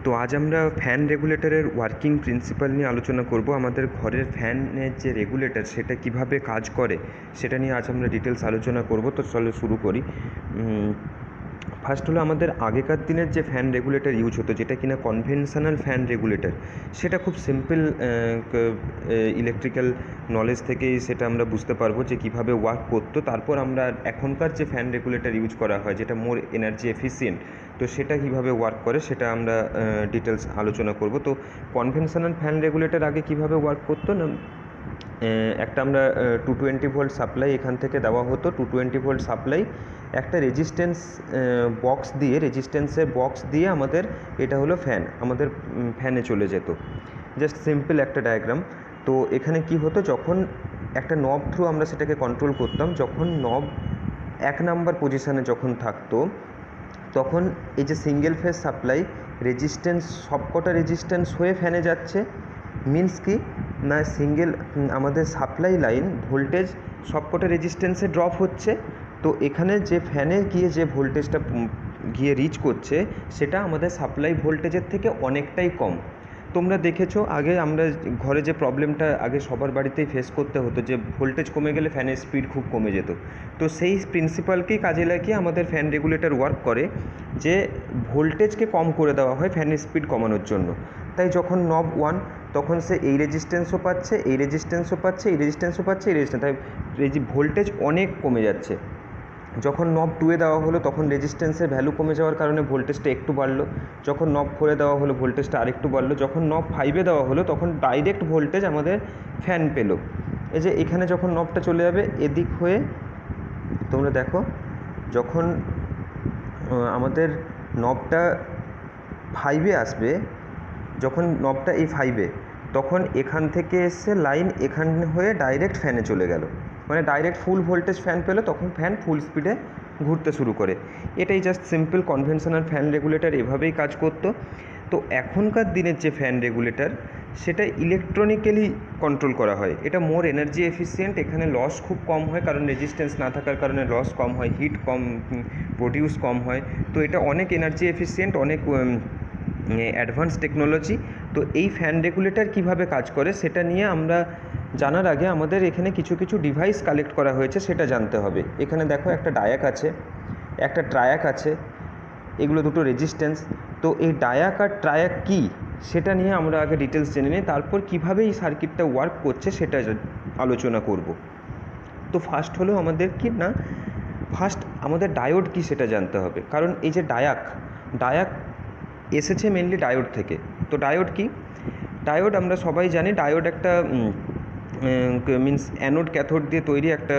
তো আজ আমরা ফ্যান রেগুলেটরের ওয়ার্কিং প্রিন্সিপাল নিয়ে আলোচনা করব। আমাদের ঘরের ফ্যানের যে রেগুলেটর সেটা কিভাবে কাজ করে সেটা নিয়ে আজ আমরা ডিটেলস আলোচনা করব। তো চলো শুরু করি। ফার্স্ট হলো, আমাদের আগেকার দিনের যে ফ্যান রেগুলেটর ইউজ হতো, যেটা কিনা কনভেনশনাল ফ্যান রেগুলেটর, সেটা খুব সিম্পল ইলেকট্রিক্যাল নলেজ থেকেই সেটা আমরা বুঝতে পারবো যে কীভাবে ওয়ার্ক করতো। তারপর আমরা এখনকার যে ফ্যান রেগুলেটর ইউজ করা হয়, যেটা মোর এনার্জি এফিসিয়েন্ট, তো সেটা কীভাবে ওয়ার্ক করে সেটা আমরা ডিটেলস আলোচনা করব। তো কনভেনশনাল ফ্যান রেগুলেটর আগে কীভাবে ওয়ার্ক করতো না, একটা আমরা 220 ভোল্ট সাপ্লাই এখান থেকে দেওয়া হতো। 220 ভোল্ট সাপ্লাই একটা রেজিস্ট্যান্সের বক্স দিয়ে আমাদের এটা হলো ফ্যান, আমাদের ফ্যানে চলে যেত। জাস্ট সিম্পল একটা ডায়াগ্রাম। তো এখানে কি হতো, যখন একটা নব থ্রু আমরা সেটাকে কন্ট্রোল করতাম, যখন নব 1 নাম্বার পজিশানে যখন থাকতো, তখন এই যে সিঙ্গেল ফেজ সাপ্লাই রেজিস্ট্যান্স সবকটা রেজিস্ট্যান্স হয়ে ফ্যানে যাচ্ছে। মিন্স কি না, আমাদের সাপ্লাই লাইন ভোল্টেজ সবকটা রেজিস্ট্যান্সে ড্রপ হচ্ছে। তো এখানে যে ফ্যানে গিয়ে যে ভোল্টেজটা গিয়ে রিচ করছে সেটা আমাদের সাপ্লাই ভোল্টেজের থেকে অনেকটাই কম। তোমরা দেখেছো আগে আমরা ঘরে যে প্রবলেমটা আগে সবার বাড়িতেই ফেস করতে হতো, যে ভোল্টেজ কমে গেলে ফ্যানের স্পিড খুব কমে যেত। তো সেই প্রিন্সিপালকেই কাজে লাগিয়ে আমাদের ফ্যান রেগুলেটর ওয়ার্ক করে, যে ভোল্টেজকে কম করে দেওয়া হয় ফ্যানের স্পিড কমানোর জন্য। তাই যখন নব 1, তখন সে এই রেজিস্ট্যান্সও পাচ্ছে, এই রেজিস্ট্যান্সও পাচ্ছে, এই রেজিস্ট্যান্সও পাচ্ছে, এই রেজিস্ট্যান্স, তাই ভোল্টেজ অনেক কমে যাচ্ছে। যখন নব 2-এ দেওয়া হলো, তখন রেজিস্ট্যান্সের ভ্যালু কমে যাওয়ার কারণে ভোল্টেজটা একটু বাড়লো। যখন নব 4-এ দেওয়া হলো, ভোল্টেজটা আরেকটু বাড়লো। যখন নব 5-এ দেওয়া হলো, তখন ডাইরেক্ট ভোল্টেজ আমাদের ফ্যান পেলো। এই যে এখানে যখন নবটা চলে যাবে এদিক হয়ে, তোমরা দেখো যখন আমাদের নবটা 5-এ আসবে, যখন নবটা এই 5-এ, তখন এখান থেকে এসে লাইন এখানে হয়ে ডাইরেক্ট ফ্যানে চলে গেল, মানে ডাইরেক্ট ফুল ভোল্টেজ ফ্যান পেলো। তখন ফ্যান ফুল স্পিডে ঘুরতে শুরু করে। এটাই just simple conventional fan regulator এভাবেই কাজ করতো। তো এখনকার দিনের যে ফ্যান রেগুলেটর, সেটা ইলেকট্রনিক্যালি কন্ট্রোল করা হয়। এটা মোর এনার্জি এফিসিয়েন্ট, এখানে লস খুব কম হয়, কারণ রেজিস্ট্যান্স না থাকার কারণে লস কম হয়, হিট কম প্রডিউস কম হয়। তো এটা অনেক এনার্জি এফিসিয়েন্ট, অনেক অ্যাডভান্স টেকনোলজি। তো এই ফ্যান রেগুলেটর কীভাবে কাজ করে সেটা নিয়ে আমরা জানার আগে আমাদের এখানে কিছু কিছু ডিভাইস কালেক্ট করা হয়েছে সেটা জানতে হবে। এখানে দেখো একটা ডায়াক আছে, একটা ট্রায়াক আছে, এগুলো দুটো রেজিস্ট্যান্স। তো এই ডায়াক আর ট্রায়াক কী সেটা নিয়ে আমরা আগে ডিটেলস জেনে নিই, তারপর কীভাবে এই সার্কিটটা ওয়ার্ক করছে সেটা আলোচনা করব। তো ফার্স্ট হলো আমাদের কি না, ফার্স্ট আমাদের ডায়োড কী সেটা জানতে হবে, কারণ এই যে ডায়াক এসেছে মেনলি ডায়োড থেকে। তো ডায়োড কি, ডায়োড আমরা সবাই জানি, ডায়োড একটা মিন্স অ্যানোড ক্যাথোড দিয়ে তৈরি একটা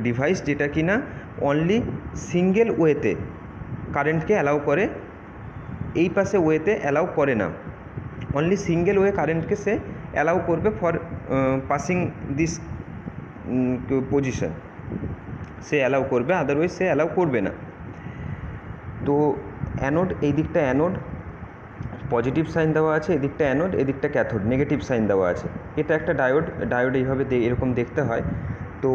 ডিভাইস, যেটা কি না অনলি সিঙ্গেল ওয়েতে কারেন্টকে অ্যালাউ করে, এই পাশে ওয়েতে অ্যালাউ করে না। অনলি সিঙ্গেল ওয়ে কারেন্টকে সে অ্যালাউ করবে for passing this position, say allow করবে, আদারওয়াইজ সে অ্যালাউ করবে না। তো অ্যানোড, এই দিকটা অ্যানোড, পজিটিভ সাইন দেওয়া আছে, এদিকটা অ্যানোড, এদিকটা ক্যাথোড, নেগেটিভ সাইন দেওয়া আছে। এটা একটা ডায়োড এইভাবে এরকম দেখতে হয়। তো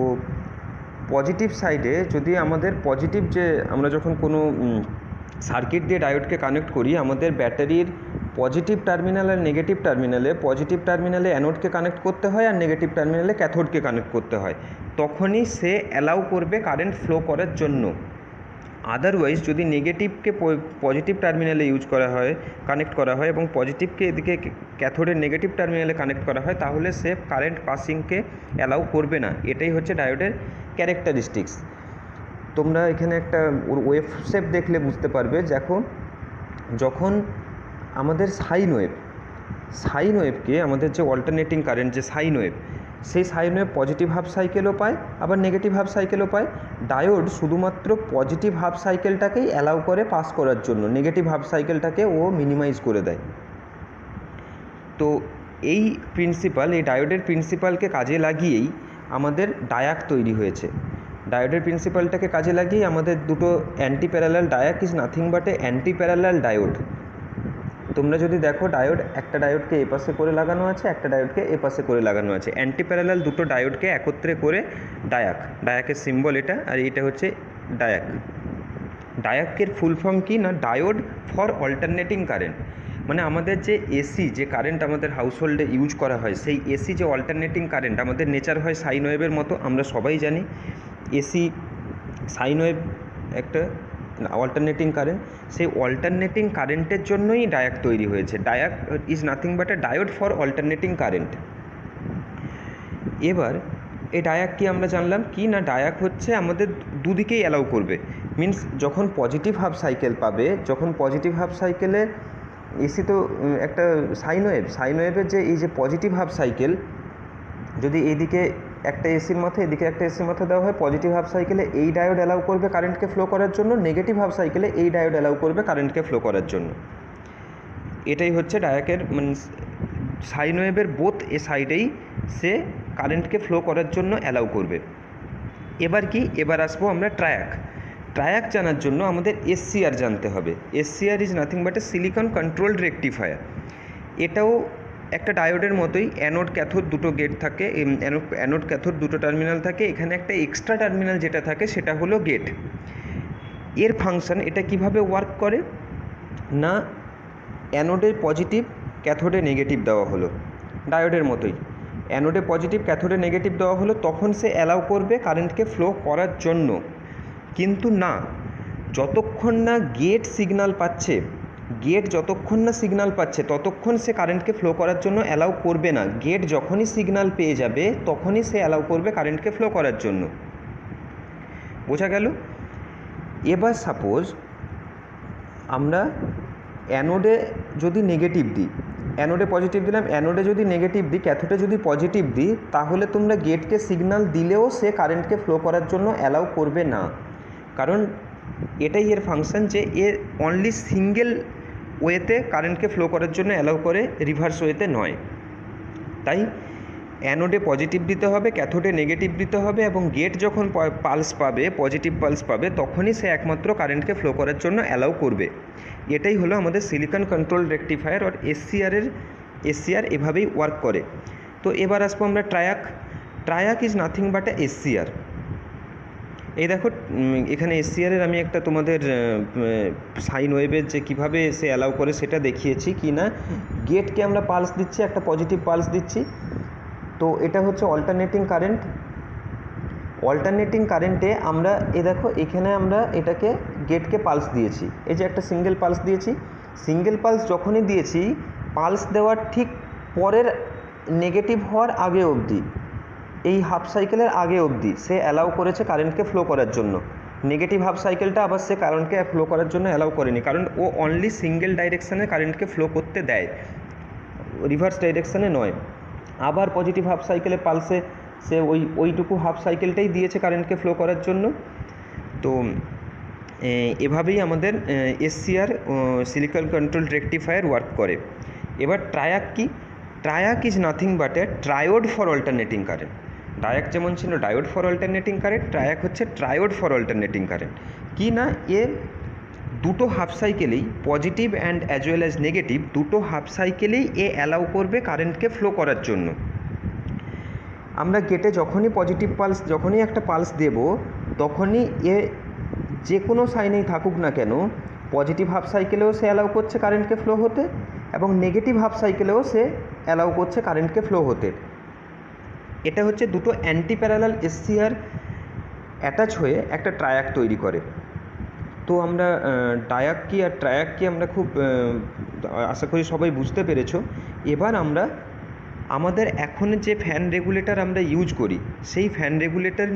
পজিটিভ সাইডে যদি আমাদের পজিটিভ, যে আমরা যখন কোনো সার্কিট দিয়ে ডায়োডকে কানেক্ট করি, আমাদের ব্যাটারির পজিটিভ টার্মিনাল আর নেগেটিভ টার্মিনালে, পজিটিভ টার্মিনালে অ্যানোডকে কানেক্ট করতে হয় আর নেগেটিভ টার্মিনালে ক্যাথোডকে কানেক্ট করতে হয়, তখনই সে অ্যালাউ করবে কারেন্ট ফ্লো করার জন্য। আদারওয়াইজ যদি নেগেটিভকে পজিটিভ টার্মিনালে কানেক্ট করা হয় এবং পজিটিভকে এদিকে ক্যাথোডের নেগেটিভ টার্মিনালে কানেক্ট করা হয়, তাহলে সে কারেন্ট পাসিংকে অ্যালাউ করবে না। এটাই হচ্ছে ডায়োডের ক্যারেক্টারিস্টিক্স। তোমরা এখানে একটা ওয়েভ শেপ দেখলে বুঝতে পারবে। যখন আমাদের সাইন ওয়েভকে, আমাদের যে অল্টারনেটিং কারেন্ট যে সাইন ওয়েভ, সেই সাইন ওয়েভ পজিটিভ হাফ সাইকেলও পায়, আবার নেগেটিভ হাফ সাইকেলও পায়। ডায়োড শুধুমাত্র পজিটিভ হাফ সাইকেলটাকেই অ্যালাউ করে পাস করার জন্য, নেগেটিভ হাফ সাইকেলটাকে ও মিনিমাইজ করে দেয়। তো এই ডায়োডের প্রিন্সিপালকে কাজে লাগিয়েই আমাদের ডায়াক তৈরি হয়েছে। ডায়োডের প্রিন্সিপালটাকে কাজে লাগিয়েই আমাদের দুটো anti parallel, diac is nothing but a anti parallel diode. তোমরা যদি দেখো, একটা ডায়োডকে এ পাশে করে লাগানো আছে, একটা ডায়োডকে এ পাশে করে লাগানো আছে। অ্যান্টি প্যারালাল দুটো ডায়োডকে একত্রে করে ডায়াকের সিম্বল এটা, আর এটা হচ্ছে ডায়াকের ফুল ফর্ম কি না, ডায়োড ফর অল্টারনেটিং কারেন্ট। মানে আমাদের যে এসি, যে কারেন্ট আমাদের হাউসহোল্ডে ইউজ করা হয়, সেই এসি যে অল্টারনেটিং কারেন্ট, আমাদের নেচার হয় সাইন ওয়েভের মতো, আমরা সবাই জানি এসি সাইন ওয়েভ একটা অল্টারনেটিং কারেন্ট। সেই অল্টারনেটিং কারেন্টের জন্যই ডায়াক তৈরি হয়েছে। Diac is nothing but a diode for alternating current. এবার এই ডায়াক কি আমরা জানলাম কি না, ডায়াক হচ্ছে আমাদের দুদিকেই অ্যালাউ করবে। মিন্স যখন পজিটিভ হাফ সাইকেল পাবে, যখন পজিটিভ হাফ সাইকেলে এসি তো একটা সাইন ওয়েভের যে এই যে পজিটিভ হাফ সাইকেল, যদি এইদিকে একটা এসির মাথা এদিকে একটা এসির মাথা দেওয়া হয়, পজিটিভ হাফ সাইকেলে এই ডায়োড অ্যালাউ করবে কারেন্টকে ফ্লো করার জন্য, নেগেটিভ হাফ সাইকেলে এই ডায়োড অ্যালাউ করবে কারেন্টকে ফ্লো করার জন্য। এটাই হচ্ছে ডায়াকের মানে সাইন ওয়েভের বোথ এ সাইডেই সে কারেন্টকে ফ্লো করার জন্য অ্যালাউ করবে। এবার কি, এবার আসবো আমরা ট্রায়াক জানার জন্য আমাদের এসসিআর জানতে হবে। SCR is nothing but a silicon controlled rectifier. এটাও একটা ডায়োডের মতোই, অ্যানোড ক্যাথোড দুটো গেট থাকে, অ্যানোড ক্যাথোড দুটো টার্মিনাল থাকে, এখানে একটা এক্সট্রা টার্মিনাল যেটা থাকে সেটা হলো গেট। এর ফাংশন এটা কিভাবে ওয়ার্ক করে না, অ্যানোডে পজিটিভ ক্যাথোডে নেগেটিভ দেওয়া হলো, ডায়োডের মতোই অ্যানোডে পজিটিভ ক্যাথোডে নেগেটিভ দেওয়া হলো, তখন সে অ্যালাউ করবে কারেন্টকে ফ্লো করার জন্য। কিন্তু না, যতক্ষণ না গেট সিগন্যাল পাচ্ছে, গেট যতক্ষণ না সিগন্যাল পাচ্ছে ততক্ষণ সে কারেন্টকে ফ্লো করার জন্য অ্যালাউ করবে না। গেট যখনই সিগন্যাল পেয়ে যাবে তখনই সে অ্যালাউ করবে কারেন্টকে ফ্লো করার জন্য। বোঝা গেল? এবার সাপোজ আমরা অ্যানোডে যদি নেগেটিভ দিই, অ্যানোডে পজিটিভ দিলাম, অ্যানোডে যদি নেগেটিভ দিই, ক্যাথোডে যদি পজিটিভ দিই, তাহলে তোমরা গেটকে সিগন্যাল দিলেও সে কারেন্টকে ফ্লো করার জন্য অ্যালাউ করবে না। কারণ এটাই এর ফাংশন যে এ অনলি সিঙ্গেল ওয়েতে কারেন্টকে ফ্লো করার জন্য অ্যালাউ করে, রিভার্স ওয়েতে নয়। তাই অ্যানোডে পজিটিভ দিতে হবে, ক্যাথোডে নেগেটিভ দিতে হবে, এবং গেট যখন পালস পাবে, পজিটিভ পালস পাবে, তখনই সে একমাত্র কারেন্টকে ফ্লো করার জন্য অ্যালাউ করবে। এটাই হলো আমাদের সিলিকন কন্ট্রোল রেকটিফায়ার আর এসসিআর এভাবেই ওয়ার্ক করে। তো এবার আসবো আমরা triac is nothing but A SCR. এই দেখো এখানে এসসিআরের আমি একটা তোমাদের সাইন ওয়েভের যে কীভাবে সে অ্যালাউ করে সেটা দেখিয়েছি কি না। গেটকে আমরা পালস দিচ্ছি, একটা পজিটিভ পালস দিচ্ছি, তো এটা হচ্ছে অল্টারনেটিং কারেন্ট। অল্টারনেটিং কারেন্টে আমরা দেখো এখানে আমরা এটাকে গেটকে পালস দিয়েছি, এই যে একটা সিঙ্গেল পালস দিয়েছি। সিঙ্গেল পালস যখনই দিয়েছি, পালস দেওয়ার ঠিক পরের নেগেটিভ হওয়ার আগে অবধি, এই হাফ সাইকেলের আগে অবধি সে অ্যালাউ করেছে কারেন্টকে ফ্লো করার জন্য। নেগেটিভ হাফ সাইকেলটা আবার সে কারেন্টকে ফ্লো করার জন্য অ্যালাউ করেনি, কারণ ও অনলি সিঙ্গেল ডাইরেকশানে কারেন্টকে ফ্লো করতে দেয়, রিভার্স ডাইরেকশানে নয়। আবার পজিটিভ হাফ সাইকেলে পালসে সে ওইটুকু হাফ সাইকেলটাই দিয়েছে কারেন্টকে ফ্লো করার জন্য। তো এভাবেই আমাদের SCR silicon control rectifier work করে। এবার ট্রায়াক কি, triac is nothing but a triode for alternating current. Diac যেমন ছিল diode for alternating current, triac হচ্ছে ট্রায়োড ফর অল্টারনেটিং কারেন্ট। কি না, এর দুটো হাফ সাইকেলেই positive and as well as negative দুটো হাফ সাইকেলেই এ অ্যালাউ করবে কারেন্টকে ফ্লো করার জন্য। আমরা গেটে যখনই পজিটিভ পালস, যখনই একটা পালস দেব, তখনই এ যে কোনো সাইনেই থাকুক না কেন, পজিটিভ হাফ সাইকেলেও সে অ্যালাউ করছে কারেন্টকে ফ্লো হতে, এবং নেগেটিভ হাফ সাইকেলেও সে অ্যালাউ করছে কারেন্টকে ফ্লো হতে। এটা হচ্ছে দুটো অ্যান্টি প্যারালাল এসসিআর অ্যাটাচ হয়ে একটা ট্রায়াক তৈরি করে। তো আমরা ডায়াক কি আর ট্রায়াক কি আমরা খুব আশা করি সবাই বুঝতে পেরেছো। এবার আমরা আমাদের এখন যে ফ্যান রেগুলেটর আমরা ইউজ করি, সেই ফ্যান রেগুলেটর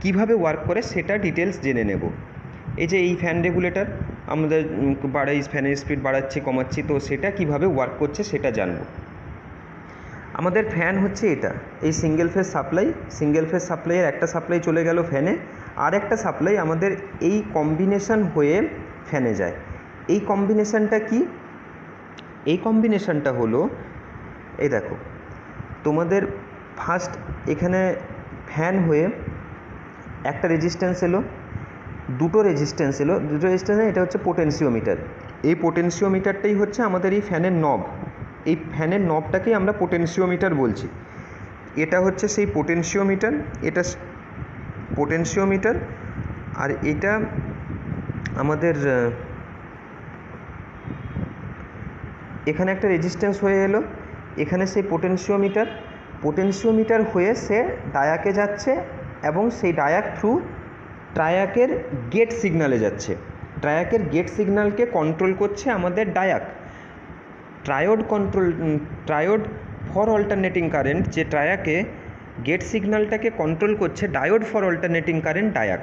কীভাবে ওয়ার্ক করে সেটা ডিটেলস জেনে নেব। এই যে এই ফ্যান রেগুলেটর আমাদের ফ্যানের স্পিড বাড়াচ্ছি কমাচ্ছি, তো সেটা কিভাবে ওয়ার্ক করছে সেটা জানবো। আমাদের ফ্যান হচ্ছে এটা, এই সিঙ্গেল ফেজ সাপ্লাইয়ের একটা সাপ্লাই চলে গেল ফ্যানে, আর একটা সাপ্লাই আমাদের এই কম্বিনেশন হয়ে ফ্যানে যায়। এই কম্বিনেশনটা কি, এই কম্বিনেশনটা হলো, এই দেখো তোমাদের ফার্স্ট এখানে ফ্যান হয়ে একটা রেজিস্ট্যান্স এলো, দুটো রেজিস্ট্যান্স এটা হচ্ছে পোটেনশিওমিটার। এই পোটেনশিওমিটারটাই হচ্ছে আমাদের এই ফ্যানের নব, এই ফ্যানের নবটাকেই আমরা পোটেনশিওমিটার বলছি। এটা হচ্ছে সেই পোটেনশিওমিটার, এটা পোটেনশিওমিটার, আর এটা আমাদের এখানে একটা রেজিস্ট্যান্স হয়ে এলো, এখানে সেই পোটেনশিওমিটার হয়ে সে ডায়াকে যাচ্ছে এবং সেই ডায়াক থ্রু ট্রায়াকের গেট সিগনালে যাচ্ছে। ট্রায়াকের গেট সিগন্যালকে কন্ট্রোল করছে আমাদের ডায়াক। ট্রায়োড ফর অল্টারনেটিং কারেন্ট, যে ট্রায়াকে গেট সিগন্যালটাকে কন্ট্রোল করছে ডায়োড ফর অল্টারনেটিং কারেন্ট ডায়াক।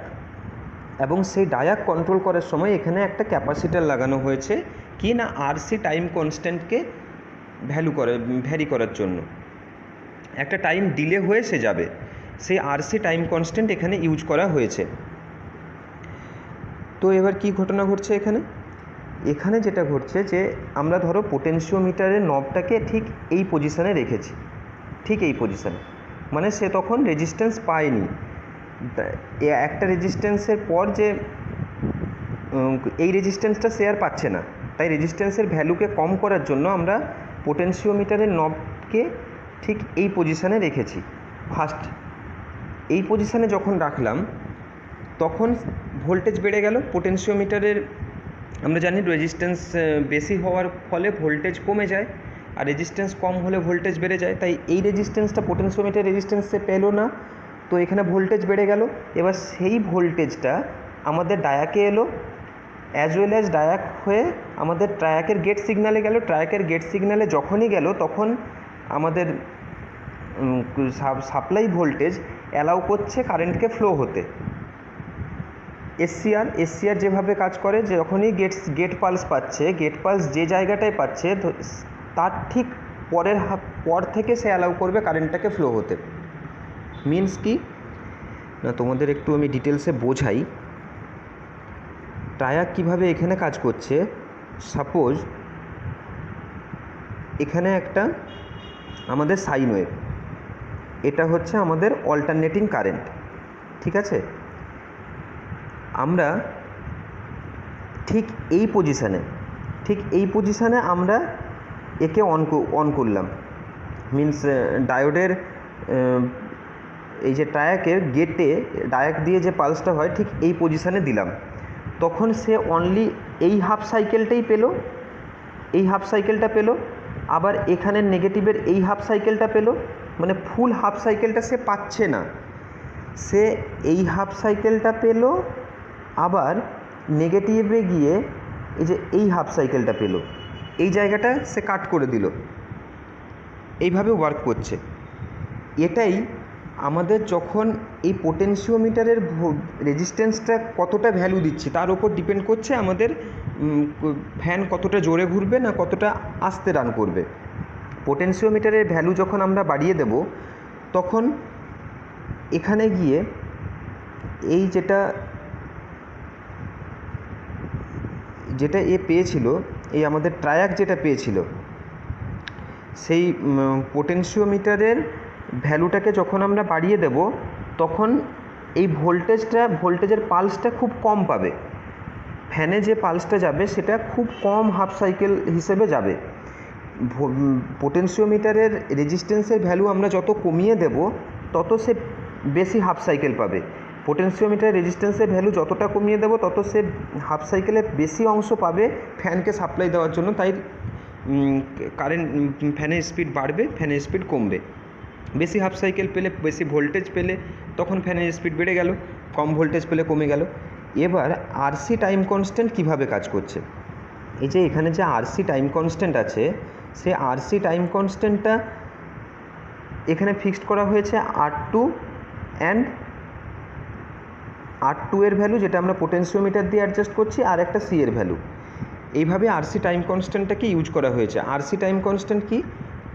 এবং সেই ডায়াক কন্ট্রোল করার সময় এখানে একটা ক্যাপাসিটার লাগানো হয়েছে কি না আরসি টাইম কনস্ট্যান্টকে ভ্যারি করার জন্য। একটা টাইম ডিলে হয়ে সে যাবে, সেই আরসি টাইম কনস্ট্যান্ট এখানে ইউজ করা হয়েছে। তো এবার কি ঘটনা ঘটছে এখানে যেটা ঘটছে যে আমরা ধরো পোটেনশিওমিটারের নবটাকে ঠিক এই পজিশানে রেখেছি, ঠিক এই পজিশানে, মানে সে তখন রেজিস্ট্যান্স পায়নি। একটা রেজিস্ট্যান্সের পর যে এই রেজিস্ট্যান্সটা সে আর পাচ্ছে না, তাই রেজিস্ট্যান্সের ভ্যালুকে কম করার জন্য আমরা পোটেনশিওমিটারের নবকে ঠিক এই পজিশানে রেখেছি। ফার্স্ট এই পজিশানে যখন রাখলাম তখন ভোল্টেজ বেড়ে গেল। পোটেনশিওমিটারের আমরা জানি রেজিস্ট্যান্স বেশি হওয়ার ফলে ভোল্টেজ কমে যায়, আর রেজিস্ট্যান্স কম হলে ভোল্টেজ বেড়ে যায়। তাই এই রেজিস্ট্যান্সটা পোটেনশিওমিটার রেজিস্ট্যান্সে পেলো না, তো এখানে ভোল্টেজ বেড়ে গেল। এবার সেই ভোল্টেজটা আমাদের ডায়াকে এলো, অ্যাজ ওয়েল অ্যাজ ডায়াক হয়ে আমাদের ট্রায়াকের গেট সিগনালে গেল। ট্রায়াকের গেট সিগনালে যখনই গেল তখন আমাদের সাপ্লাই ভোল্টেজ অ্যালাউ করছে কারেন্টকে ফ্লো হতে। এসসিআর যেভাবে কাজ করে, যে যখনই গেট পালস পাচ্ছে, গেট পালস যে জায়গাটায় পাচ্ছে তার ঠিক পর থেকে সে অ্যালাউ করবে কারেন্টটাকে ফ্লো হতে। মিনস কি না, তোমাদের একটু আমি ডিটেলসে বোঝাই ট্রায়াক কীভাবে এখানে কাজ করছে। সাপোজ এখানে একটা আমাদের সাইন ওয়েভ, এটা হচ্ছে আমাদের অল্টারনেটিং কারেন্ট, ঠিক আছে। আমরা ঠিক এই পজিশানে আমরা একে অন করলাম। মিনস ডায়োডের এই যে ট্রায়াকের গেটে ডায়াক দিয়ে যে পালসটা হয় ঠিক এই পজিশানে দিলাম। তখন সে অনলি এই হাফ সাইকেলটা পেলো, আবার এখানের নেগেটিভের এই হাফ সাইকেলটা পেলো, মানে ফুল হাফ সাইকেলটা সে পাচ্ছে না। সে এই হাফ সাইকেলটা পেলো, আবার নেগেটিভে গিয়ে এই যে এই হাফ সাইকেলটা পেলো, এই জায়গাটা সে কাট করে দিল। এইভাবে ওয়ার্ক করছে। এটাই আমাদের যখন এই পোটেনশিওমিটারের রেজিস্ট্যান্সটা কতটা ভ্যালু দিচ্ছি তার উপর ডিপেন্ড করছে আমাদের ফ্যান কতটা জোরে ঘুরবে না কতটা আস্তে রান করবে। পোটেনশিওমিটারের ভ্যালু যখন আমরা বাড়িয়ে দেব তখন এখানে গিয়ে এই যেটা এ পেয়েছিল, এই আমাদের ট্রায়াক যেটা পেয়েছিল, সেই পোটেনশিওমিটারের ভ্যালুটাকে যখন আমরা বাড়িয়ে দেব তখন এই ভোল্টেজের পালসটা খুব কম পাবে। ফ্যানে যে পালসটা যাবে সেটা খুব কম হাফ সাইকেল হিসেবে যাবে। পোটেনশিওমিটারের রেজিস্ট্যান্সের ভ্যালু আমরা যত কমিয়ে দেব তত সে বেশি হাফ সাইকেল পাবে। পোটেনশিওমিটারের রেজিস্ট্যান্সের ভ্যালু যতটা কমিয়ে দেব তত সে হাফ সাইকেলের বেশি অংশ পাবে ফ্যানকে সাপ্লাই দেওয়ার জন্য। তাই ফ্যানের স্পিড বাড়বে, ফ্যানের স্পিড কমবে। বেশি হাফ সাইকেল পেলে, বেশি ভোল্টেজ পেলে তখন ফ্যানের স্পিড বেড়ে গেল, কম ভোল্টেজ পেলে কমে গেল। এবার আরসি টাইম কনস্ট্যান্ট কীভাবে কাজ করছে, এই যে এখানে যে আরসি টাইম কনস্ট্যান্ট আছে, সেই আরসি টাইম কনস্ট্যান্টটা এখানে ফিক্সড করা হয়েছে R2 অ্যান্ড R2 এর ভ্যালু, যেটা আমরা পোটেনশিওমিটার দিয়ে অ্যাডজাস্ট করছি, আর একটা C এর ভ্যালু। এইভাবে আরসি টাইম কনস্ট্যান্টটাকে ইউজ করা হয়েছে। আরসি টাইম কনস্ট্যান্ট কি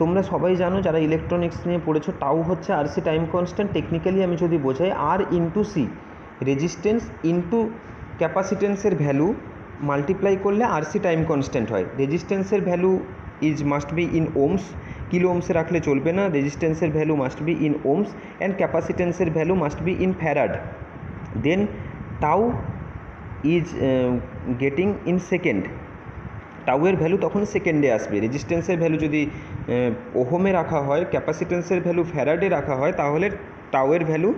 তোমরা সবাই জানো, যারা ইলেকট্রনিক্স নিয়ে পড়েছো। টাউ হচ্ছে আরসি টাইম কনস্ট্যান্ট। টেকনিক্যালি আমি যদি বোঝাই, R into C, resistance into ক্যাপাসিটেন্সের ভ্যালু মাল্টিপ্লাই করলে আরসি টাইম কনস্ট্যান্ট হয়। রেজিস্ট্যান্সের value must be in ohms, kilo ওমসে রাখলে চলবে না। রেজিস্ট্যান্সের value must be in ohms and ক্যাপাসিটেন্সের value must be in farad. Then tau is getting in second. টাউয়ের ভ্যালু তখন সেকেন্ডে আসবে। রেজিস্ট্যান্সের ভ্যালু যদি ওহমে রাখা হয়, ক্যাপাসিটেন্সের ভ্যালু ফ্যারাডে রাখা হয়, তাহলে টাউয়ের ভ্যালু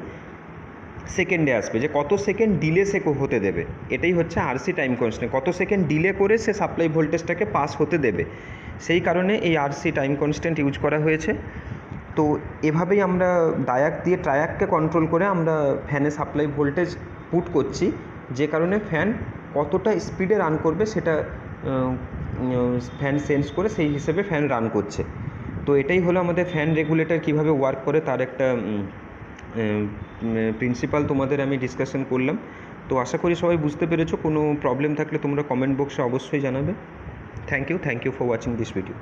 সেকেন্ডে আসবে, যে কত সেকেন্ড ডিলে সে হতে দেবে। এটাই হচ্ছে আরসি টাইম কনস্ট্যান্ট, কত সেকেন্ড ডিলে করে সে সাপ্লাই ভোল্টেজটাকে পাস হতে দেবে। সেই কারণে এই আরসি টাইম কনস্ট্যান্ট ইউজ করা হয়েছে। তো এভাবেই আমরা ডায়াক দিয়ে ট্রায়াককে কন্ট্রোল করে আমরা ফ্যানে সাপ্লাই ভোল্টেজ পুট করছি, যে কারণে ফ্যান কতটা স্পিডে রান করবে সেটা ফ্যান সেন্স করে সেই হিসেবে ফ্যান রান করছে। তো এটাই হলো আমাদের ফ্যান রেগুলেটর কীভাবে ওয়ার্ক করে তার একটা প্রিন্সিপাল তোমাদের আমি ডিসকাশন করলাম। তো আশা করি সবাই বুঝতে পেরেছো। কোনো প্রবলেম থাকলে তোমরা কমেন্ট বক্সে অবশ্যই জানাবে। Thank you for watching this video.